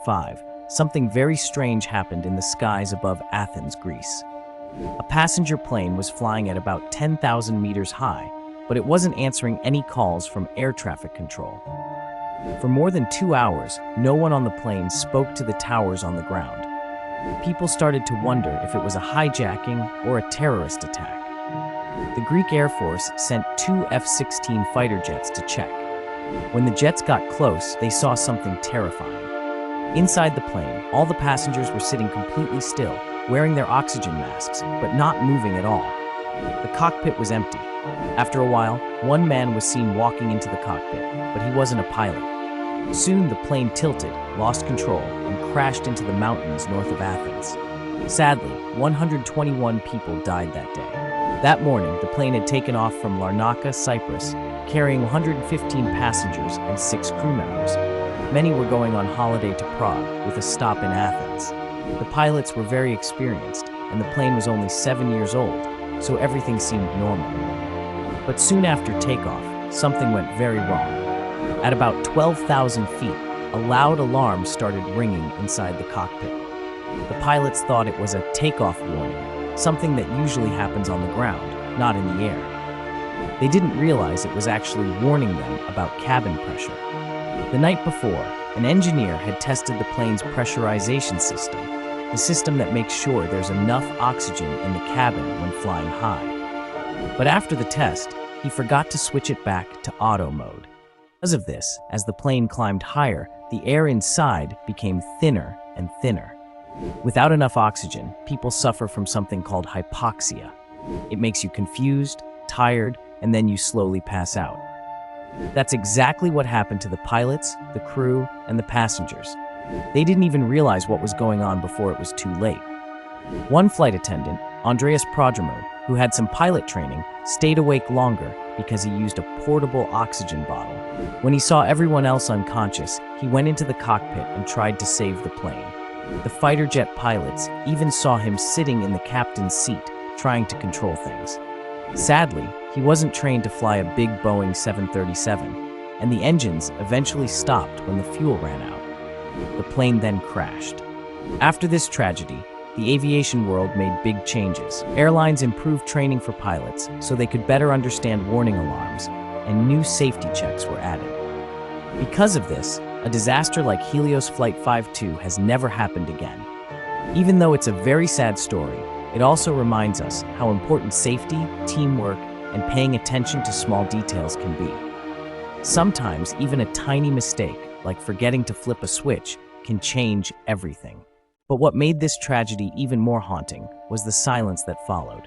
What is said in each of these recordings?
5. Something very strange happened in the skies above Athens, Greece. A passenger plane was flying at about 10,000 meters high, but it wasn't answering any calls from air traffic control. For more than 2 hours, no one on the plane spoke to the towers on the ground. People started to wonder if it was a hijacking or a terrorist attack. The Greek Air Force sent 2 F-16 fighter jets to check. When the jets got close, they saw something terrifying. Inside the plane, all the passengers were sitting completely still, wearing their oxygen masks, but not moving at all. The cockpit was empty. After a while, one man was seen walking into the cockpit, but he wasn't a pilot. Soon the plane tilted, lost control, and crashed into the mountains north of Athens. Sadly, 121 people died that day. That morning, the plane had taken off from Larnaca, Cyprus, carrying 115 passengers and 6 crew members. Many were going on holiday to Prague, with a stop in Athens. The pilots were very experienced, and the plane was only 7 years old, so everything seemed normal. But soon after takeoff, something went very wrong. At about 12,000 feet, a loud alarm started ringing inside the cockpit. The pilots thought it was a takeoff warning, something that usually happens on the ground, not in the air. They didn't realize it was actually warning them about cabin pressure. The night before, an engineer had tested the plane's pressurization system, the system that makes sure there's enough oxygen in the cabin when flying high. But after the test, he forgot to switch it back to auto mode. Because of this, as the plane climbed higher, the air inside became thinner and thinner. Without enough oxygen, people suffer from something called hypoxia. It makes you confused, tired, and then you slowly pass out. That's exactly what happened to the pilots, the crew, and the passengers. They didn't even realize what was going on before it was too late. One flight attendant, Andreas Prodromou, who had some pilot training, stayed awake longer because he used a portable oxygen bottle. When he saw everyone else unconscious, he went into the cockpit and tried to save the plane. The fighter jet pilots even saw him sitting in the captain's seat, trying to control things. Sadly, he wasn't trained to fly a big Boeing 737, and the engines eventually stopped when the fuel ran out. The plane then crashed. After this tragedy, the aviation world made big changes. Airlines improved training for pilots so they could better understand warning alarms, and new safety checks were added. Because of this, a disaster like Helios Flight 52 has never happened again. Even though it's a very sad story, it also reminds us how important safety, teamwork, and paying attention to small details can be. Sometimes, even a tiny mistake, like forgetting to flip a switch, can change everything. But what made this tragedy even more haunting was the silence that followed.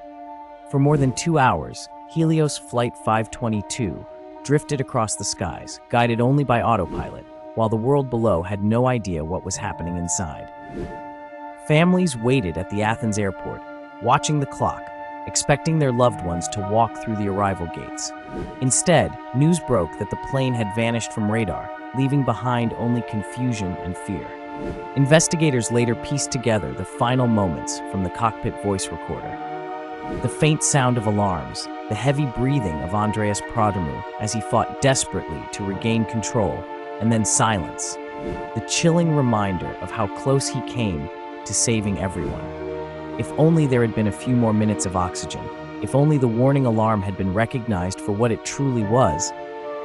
For more than 2 hours, Helios Flight 522 drifted across the skies, guided only by autopilot, while the world below had no idea what was happening inside. Families waited at the Athens airport, watching the clock, expecting their loved ones to walk through the arrival gates. Instead, news broke that the plane had vanished from radar, leaving behind only confusion and fear. Investigators later pieced together the final moments from the cockpit voice recorder. The faint sound of alarms, the heavy breathing of Andreas Prodromou as he fought desperately to regain control, and then silence. The chilling reminder of how close he came to saving everyone. If only there had been a few more minutes of oxygen, if only the warning alarm had been recognized for what it truly was,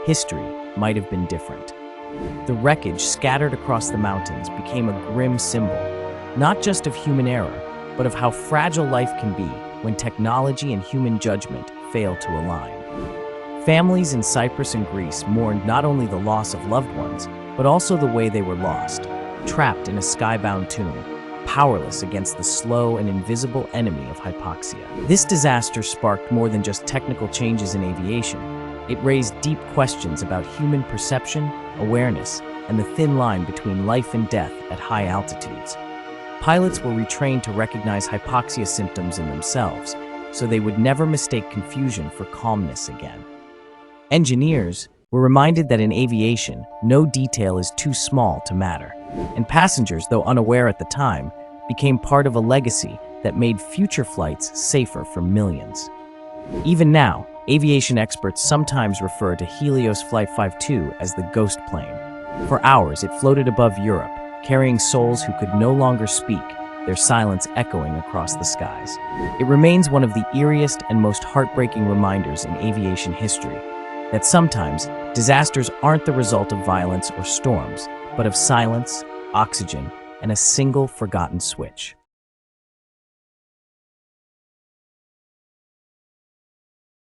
history might have been different. The wreckage scattered across the mountains became a grim symbol, not just of human error, but of how fragile life can be when technology and human judgment fail to align. Families in Cyprus and Greece mourned not only the loss of loved ones, but also the way they were lost, trapped in a skybound tomb, powerless against the slow and invisible enemy of hypoxia. This disaster sparked more than just technical changes in aviation. It raised deep questions about human perception, awareness, and the thin line between life and death at high altitudes. Pilots were retrained to recognize hypoxia symptoms in themselves, so they would never mistake confusion for calmness again. Engineers were reminded that in aviation, no detail is too small to matter, and passengers, though unaware at the time, became part of a legacy that made future flights safer for millions. Even now, aviation experts sometimes refer to Helios Flight 52 as the ghost plane. For hours, it floated above Europe, carrying souls who could no longer speak, their silence echoing across the skies. It remains one of the eeriest and most heartbreaking reminders in aviation history that sometimes disasters aren't the result of violence or storms, but of silence, oxygen, and a single forgotten switch.